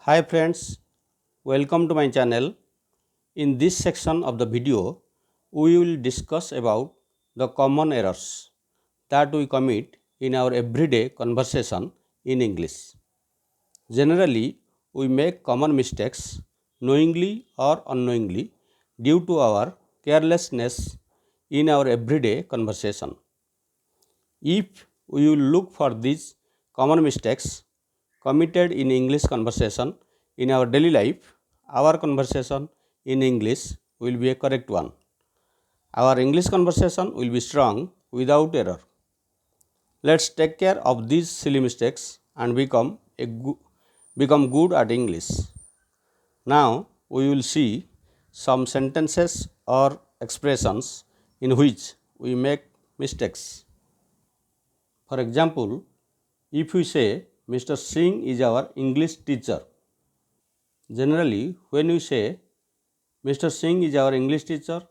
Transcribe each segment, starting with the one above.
Hi friends, welcome to my channel. In this section of the video, we will discuss about the common errors that we commit in our everyday conversation in English. Generally, we make common mistakes knowingly or unknowingly due to our carelessness in our everyday conversation. If we will look for these common mistakes committed in English conversation in our daily life, our conversation in English will be a correct one. Our English conversation will be strong without error. Let's take care of these silly mistakes and become good at English. Now we will see some sentences or expressions in which we make mistakes. For example, if we say Mr. Singh is our English teacher, generally when we say Mr. Singh is our English teacher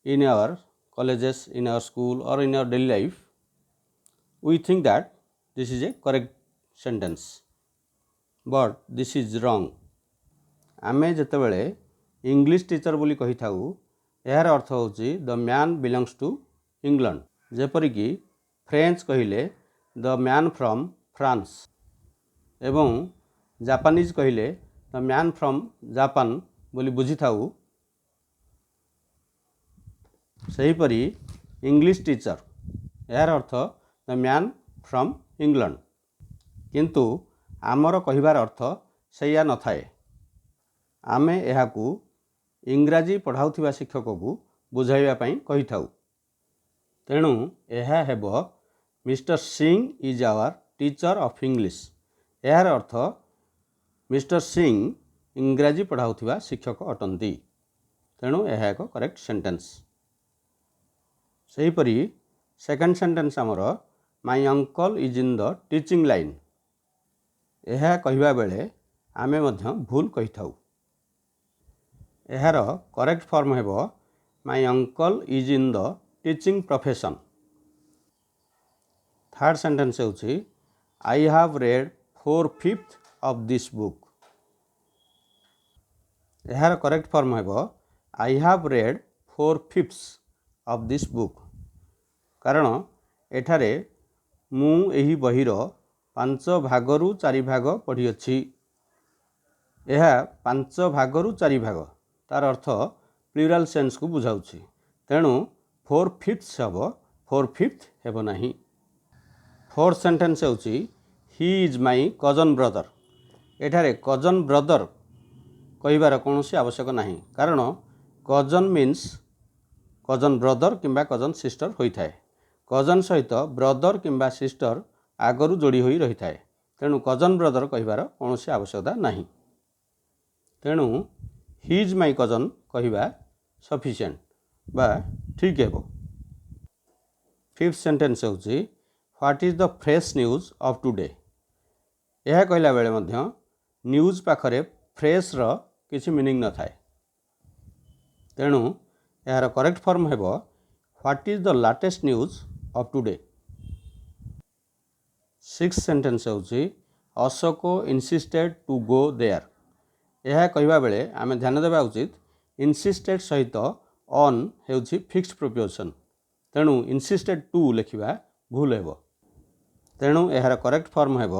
in our colleges, in our school or in our daily life, we think that this is a correct sentence. But this is wrong. ଆମେ ଯେତେବେଳେ English teacher ବୋଲି କହିଥାଉ ଏହାର ଅର୍ଥ ହେଉଛି ଦ man belongs two England. ଯେପରିକି French କହିଲେ ଦ man from France ଏବଂ ଜାପାନିଜ୍ କହିଲେ ଦ ମ୍ୟାନ୍ ଫ୍ରମ୍ ଜାପାନ ବୋଲି ବୁଝିଥାଉ। ସେହିପରି ଇଂଲିଶ ଟିଚର ଏହାର ଅର୍ଥ ଦ ମ୍ୟାନ୍ ଫ୍ରମ୍ ଇଂଲଣ୍ଡ, କିନ୍ତୁ ଆମର କହିବାର ଅର୍ଥ ସେଇଆ ନଥାଏ। ଆମେ ଏହାକୁ ଇଂରାଜୀ ପଢ଼ାଉଥିବା ଶିକ୍ଷକକୁ ବୁଝାଇବା ପାଇଁ କହିଥାଉ। ତେଣୁ ଏହା ହେବ mister Singh is our teacher of English. ଏହାର ଅର୍ଥ ମିଷ୍ଟର ସିଂ ଇଂରାଜୀ ପଢ଼ାଉଥିବା ଶିକ୍ଷକ ଅଟନ୍ତି। ତେଣୁ ଏହା ଏକ କରେକ୍ଟ ସେଣ୍ଟେନ୍ସ। ସେହିପରି ସେକେଣ୍ଡ ସେଣ୍ଟେନ୍ସ ଆମର my uncle is in the teaching line. ଏହା କହିବା ବେଳେ ଆମେ ମଧ୍ୟ ଭୁଲ କହିଥାଉ। ଏହାର କରେକ୍ଟ ଫର୍ମ ହେବ my uncle is in the teaching profession. Third sentence ହେଉଛି I have read 4/5 of this book. ଏହାର କରେକ୍ଟ ଫର୍ମ ହେବ I have read 4/5 of this book. କାରଣ ଏଠାରେ ମୁଁ ଏହି ବହିର 5 ଭାଗରୁ 4 ଭାଗ ପଢ଼ିଅଛି। ଏହା 5 ଭାଗରୁ 4 ଭାଗ, ତାର ଅର୍ଥ ପ୍ଲୁରାଲ୍ ସେନ୍ସକୁ ବୁଝାଉଛି। ତେଣୁ 4/5 ହେବ, 4/5 ହେବ ନାହିଁ। ଫୋର୍ଥ ସେଣ୍ଟେନ୍ସ ହେଉଛି he is my cousin brother. ଏଠାରେ କଜନ୍ ବ୍ରଦର କହିବାର କୌଣସି ଆବଶ୍ୟକ ନାହିଁ, କାରଣ କଜନ୍ ମିନ୍ସ କଜନ୍ ବ୍ରଦର କିମ୍ବା କଜନ୍ ସିଷ୍ଟର ହୋଇଥାଏ। କଜନ୍ ସହିତ ବ୍ରଦର କିମ୍ବା ସିଷ୍ଟର ଆଗରୁ ଯୋଡ଼ି ହୋଇ ରହିଥାଏ। ତେଣୁ କଜନ୍ ବ୍ରଦର କହିବାର କୌଣସି ଆବଶ୍ୟକତା ନାହିଁ। ତେଣୁ ହି ଇଜ୍ ମାଇ କଜନ୍ କହିବା ସଫିସିଏଣ୍ଟ ବା ଠିକ୍ ହେବ। ଫିଫ୍ଥ ସେଣ୍ଟେନ୍ସ ହେଉଛି what is the fresh news of today. ଏହା କହିଲା ବେଳେ ମଧ୍ୟ ନ୍ୟୁଜ୍ ପାଖରେ ଫ୍ରେଶ୍ର କିଛି ମିନିଂ ନଥାଏ। ତେଣୁ ଏହାର କରେକ୍ଟ ଫର୍ମ ହେବ what is the latest news of today. Six sentence ହେଉଛି ଅଶୋକ ଇନସିଷ୍ଟେଡ୍ ଟୁ ଗୋ ଦେୟାର। ଏହା କହିବା ବେଳେ ଆମେ ଧ୍ୟାନ ଦେବା ଉଚିତ ଇନସିଷ୍ଟେଡ୍ ସହିତ ଅନ୍ ହେଉଛି ଫିକ୍ସଡ ପ୍ରିପୋଜିସନ୍। ତେଣୁ ଇନସିଷ୍ଟେଡ୍ ଟୁ ଲେଖିବା ଭୁଲ ହେବ। ତେଣୁ ଏହାର କରେକ୍ଟ ଫର୍ମ ହେବ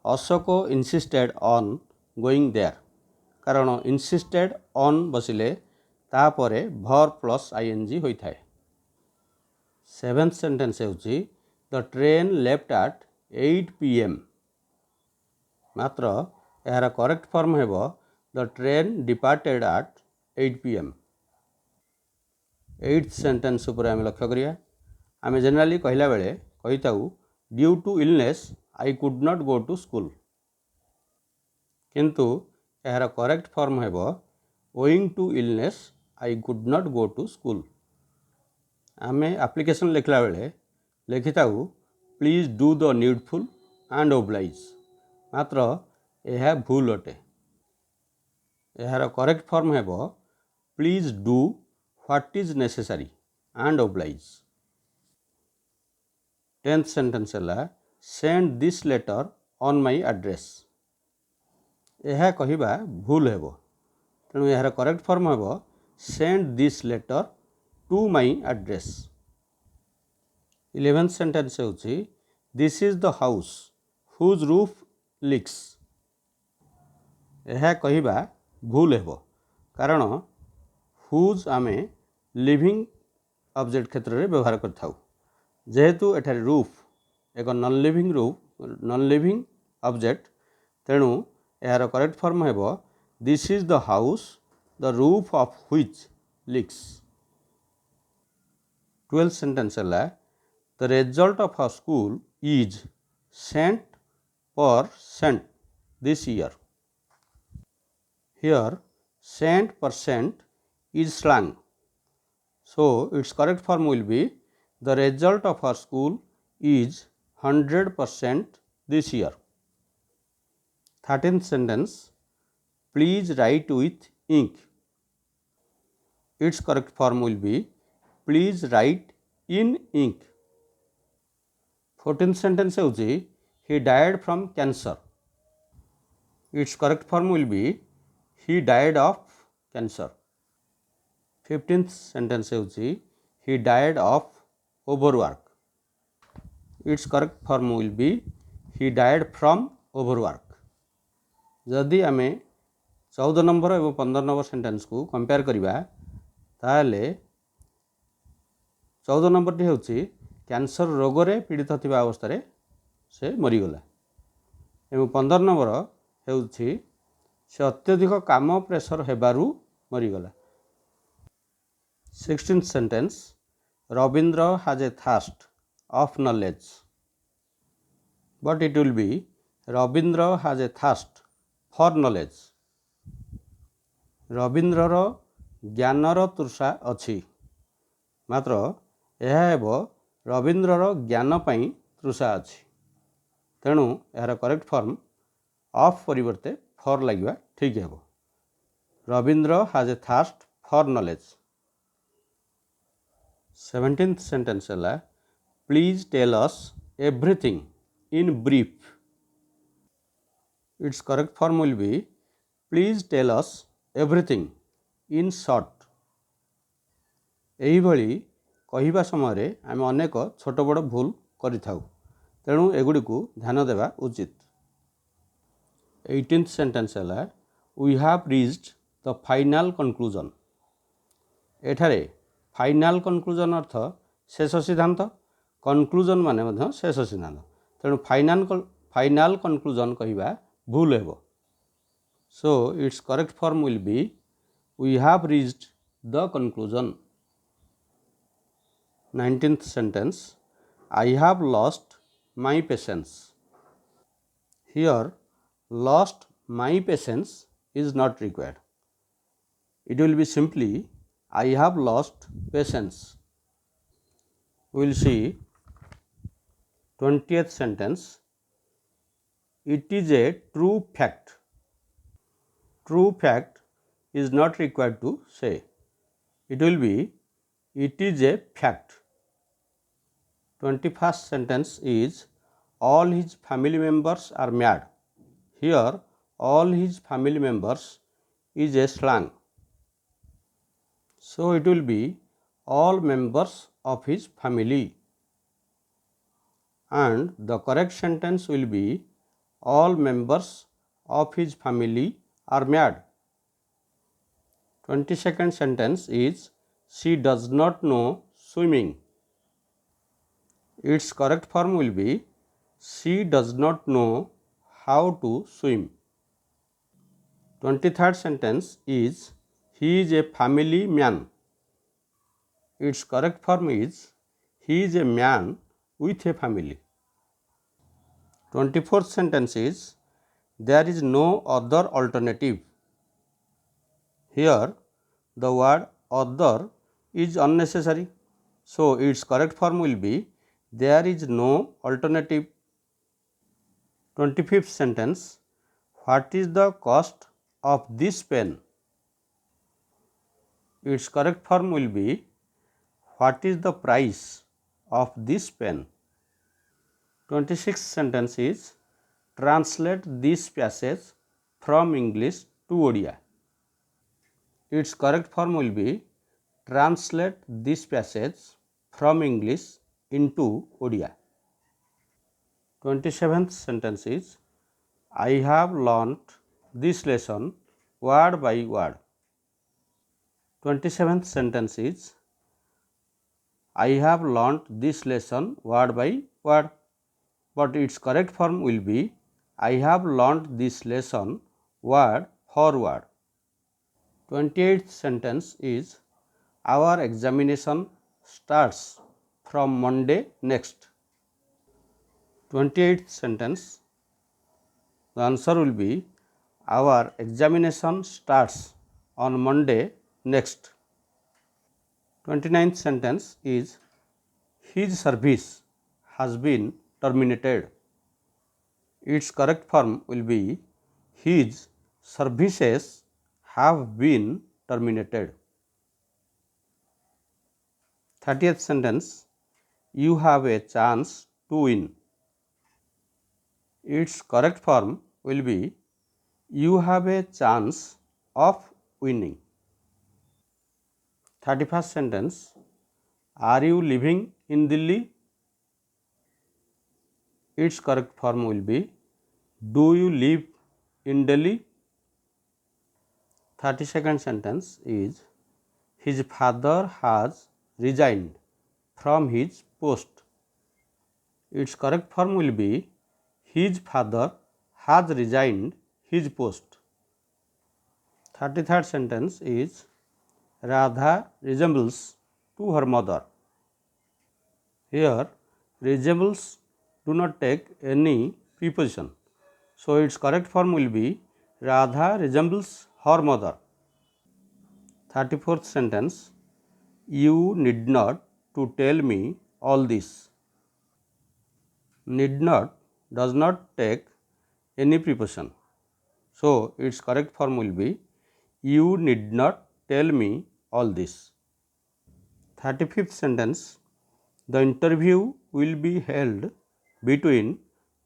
Ashok insisted on going there. କାରଣ ଇନସିଷ୍ଟେଡ୍ ଅନ୍ ବସିଲେ ତାପରେ ଭର୍ବ ପ୍ଲସ୍ ଆଇଏନ୍ଜି ହୋଇଥାଏ। ସେଭେନ୍ଥ ସେଣ୍ଟେନ୍ସ ହେଉଛି the train left at 8 PM। ମାତ୍ର ଏହାର କରେକ୍ଟ ଫର୍ମ ହେବ the train departed at 8 PM। Eighth sentence ଉପରେ ଆମେ ଲକ୍ଷ୍ୟ କରିବା। ଆମେ ଜେନେରାଲି କହିଲା ବେଳେ କହିଥାଉ due to illness I could not go to school, କିନ୍ତୁ ଏହାର କରେକ୍ଟ ଫର୍ମ ହେବ owing to illness I could not go to school. ଆମେ ଆପ୍ଲିକେସନ୍ ଲେଖିଲା ବେଳେ ଲେଖିଥାଉ ପ୍ଲିଜ୍ ଡୁ ଦ ନିଡଫୁଲ୍ ଆଣ୍ଡ ଓବ୍ଲାଇଜ୍, ମାତ୍ର ଏହା ଭୁଲ ଅଟେ। ଏହାର କରେକ୍ଟ ଫର୍ମ ହେବ please do what is necessary and oblige. Tenth sentence ହେଲା send this letter on my address. यह कहिबा भूल हेबो तेणु यार करेक्ट फॉर्म हेबो send this letter to my address. 11th sentence होची this is the house whose roof leaks. यह कहिबा भूल हेबो कारण हुज आमे लिविंग ऑब्जेक्ट क्षेत्र में व्यवहार करथाउ जेहेतु एठारे रूफ एक नॉन लिविंग ऑब्जेक्ट तेणु यार करेक्ट फॉर्म हेबो this is the house the roof of which leaks. 12th sentence है the result of our school is sent this year. Here sent is slang, so its correct form will be the result of our school is 100% this year। 13th sentence please write with ink, its correct form will be please write in ink। 14th sentence होची he died from cancer, its correct form will be he died of cancer। 15th sentence होची he died of overwork, its correct form will be he died from overwork। जदि आमे 14 number और 15 number sentence को compare करिबा ताले 14 number T होची cancer रोग रे पीड़ित थिबा अवस्था रे से मरीगला एवं 15 नंबर होची से अत्यधिक काम pressure हेबारू मरीगला। 16th sentence Rabindra has a thirst of knowledge, but it will be Rabindra has a thirst for knowledge। रविंद्रर ज्ञानर तृषा अछि मात्र यह हेबो रविंद्रर ज्ञान पई तृषा अछि तेणु यार करेक्ट फॉर्म ऑफ परिवर्ते फॉर लगिबा ठीक हेबो Rabindra has a thirst for knowledge. 17th sentence है please tell us everything in brief, its correct form will be please tell us everything in short. यही भली कहिबा समय आम अनेक छोट बड़ भूल करिथाउ तेणु एगुड़ी को ध्यान देवा उचित। 18th सेंटेंस है we have reached the final conclusion, एठारे फाइनल कंक्लूजन अर्थ शेष सिद्धांत कंक्लूजन माने शेष सिद्धांत तेणु फाइनल कंक्लूजन कहिबा भूल हेबो so it's correct form will be we have reached the conclusion. 19th sentence I have lost my patience, here lost my patience is not required, it will be simply I have lost patience। We will see 20th sentence it is a true fact, true fact is not required to say, it will be it is a fact। 21st sentence is all his family members are mad, here all his family members is a slang, so it will be all members of his family and the correct sentence will be all members of his family are mad। 22nd sentence is she does not know swimming, its correct form will be she does not know how to swim। 23rd sentence is he is a family man, its correct form is he is a man with a family। 24th sentence is there is no other alternative, here the word other is unnecessary, so its correct form will be there is no alternative। 25th sentence what is the cost of this pen, its correct form will be what is the price of this pen। 26th sentence is translate this passage from English to Odia. Its correct form will be translate this passage from English into Odia. 27th sentence is I have learnt this lesson word by word. 27th sentence is I have learnt this lesson word by word, but its correct form will be I have learnt this lesson word for word. 28th sentence is our examination starts from Monday next. 28th sentence, the answer will be our examination starts on Monday next. 29th sentence is his service has been terminated. Its correct form will be his services have been terminated. 30th sentence, you have a chance to win. Its correct form will be you have a chance of winning. 31st sentence, are you living in Delhi? Its correct form will be do you live in Delhi? 32nd sentence is his father has resigned from his post. Its correct form will be his father has resigned his post. 33rd sentence is Radha resembles to her mother. Here resembles do not take any preposition. So its correct form will be Radha resembles her mother. 34th sentence, you need not to tell me all this. Need not does not take any preposition. So its correct form will be you need not tell me all this. 35th sentence, the interview will be held between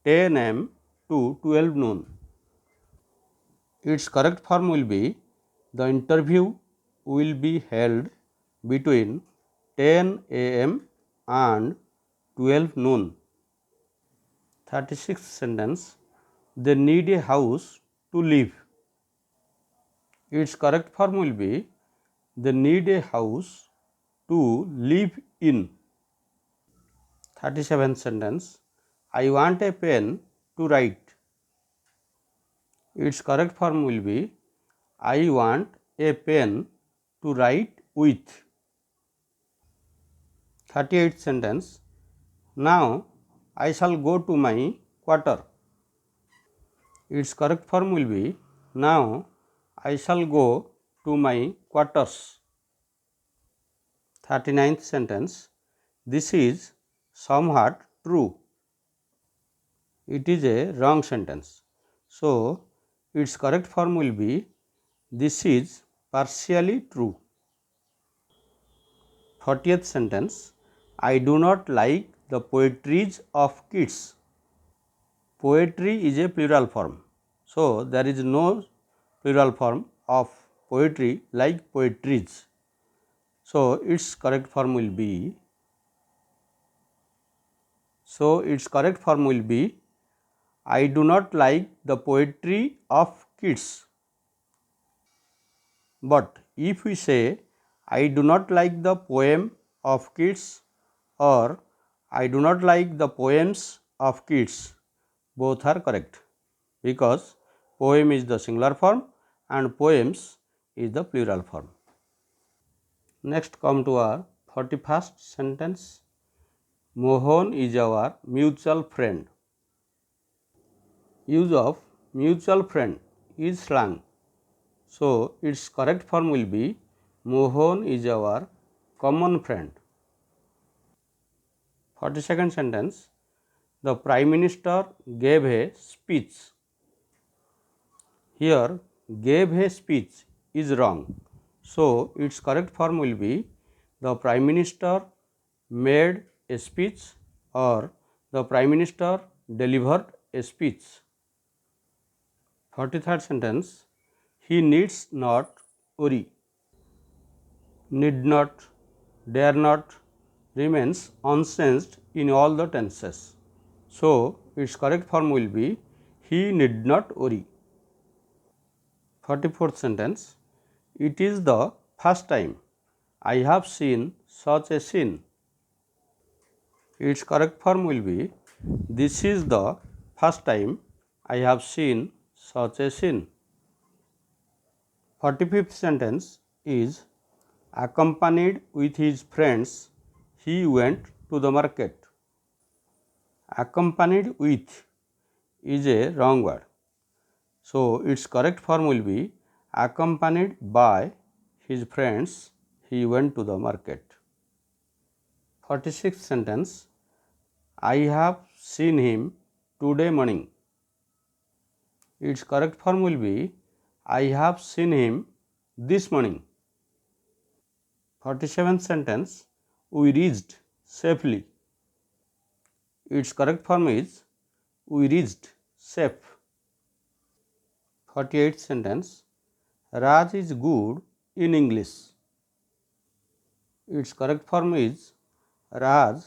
10 am to 12 noon. Its correct form will be the interview will be held between 10 am and 12 noon. 36th sentence, they need a house to live. Its correct form will be they need a house to live in. 37th sentence, I want a pen to write. Its correct form will be I want a pen to write with. 38th sentence, now I shall go to my quarter. Its correct form will be now I shall go to my quarters. 39th sentence, this is somewhat true. It is a wrong sentence. So its correct form will be this is partially true. 40th sentence, I do not like the poetries of kids. Poetry is a plural form. So there is no plural form of poetry like poetries. So its correct form will be I do not like the poetry of kids. But if we say I do not like the poem of kids or I do not like the poems of kids, both are correct because poem is the singular form and poems is the plural form. Next come to our 41st sentence. Mohan is our mutual friend. Use of mutual friend is slang. So its correct form will be Mohan is our common friend. 42nd sentence, the Prime Minister gave a speech. Here gave a speech is wrong. So its correct form will be the Prime Minister made a speech or the Prime Minister delivered a speech. 43rd sentence, he needs not worry. Need not, dare not remains unchanged in all the tenses. So its correct form will be he need not worry. 44th sentence, it is the first time I have seen such a scene. Its correct form will be this is the first time I have seen such a scene. 45th sentence is accompanied with his friends he went to the market. Accompanied with is a wrong word. So its correct form will be accompanied by his friends he went to the market. 46th sentence, I have seen him today morning. Its correct form will be I have seen him this morning. 47th sentence, we reached safely. Its correct form is we reached safe. 48th sentence, Raj is good in English. Its correct form is Raj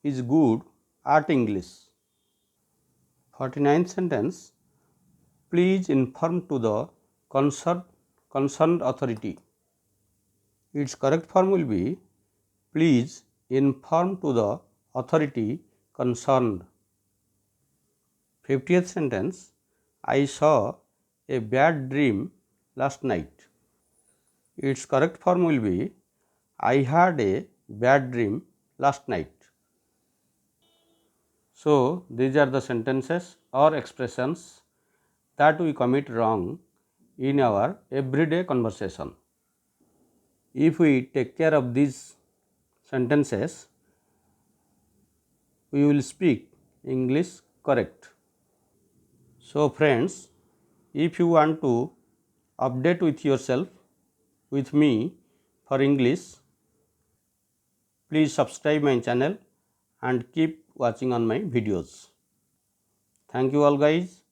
is good at English. 49th sentence, please inform to the concerned authority. Its correct form will be please inform to the authority concerned. 50th sentence, I saw a bad dream last night. Its correct form will be I had a bad dream last night. So these are the sentences or expressions that we commit wrong in our everyday conversation. If we take care of these sentences, we will speak English correct. So friends, if you want to update with yourself with me for English, please subscribe my channel and keep watching on my videos. Thank you all guys.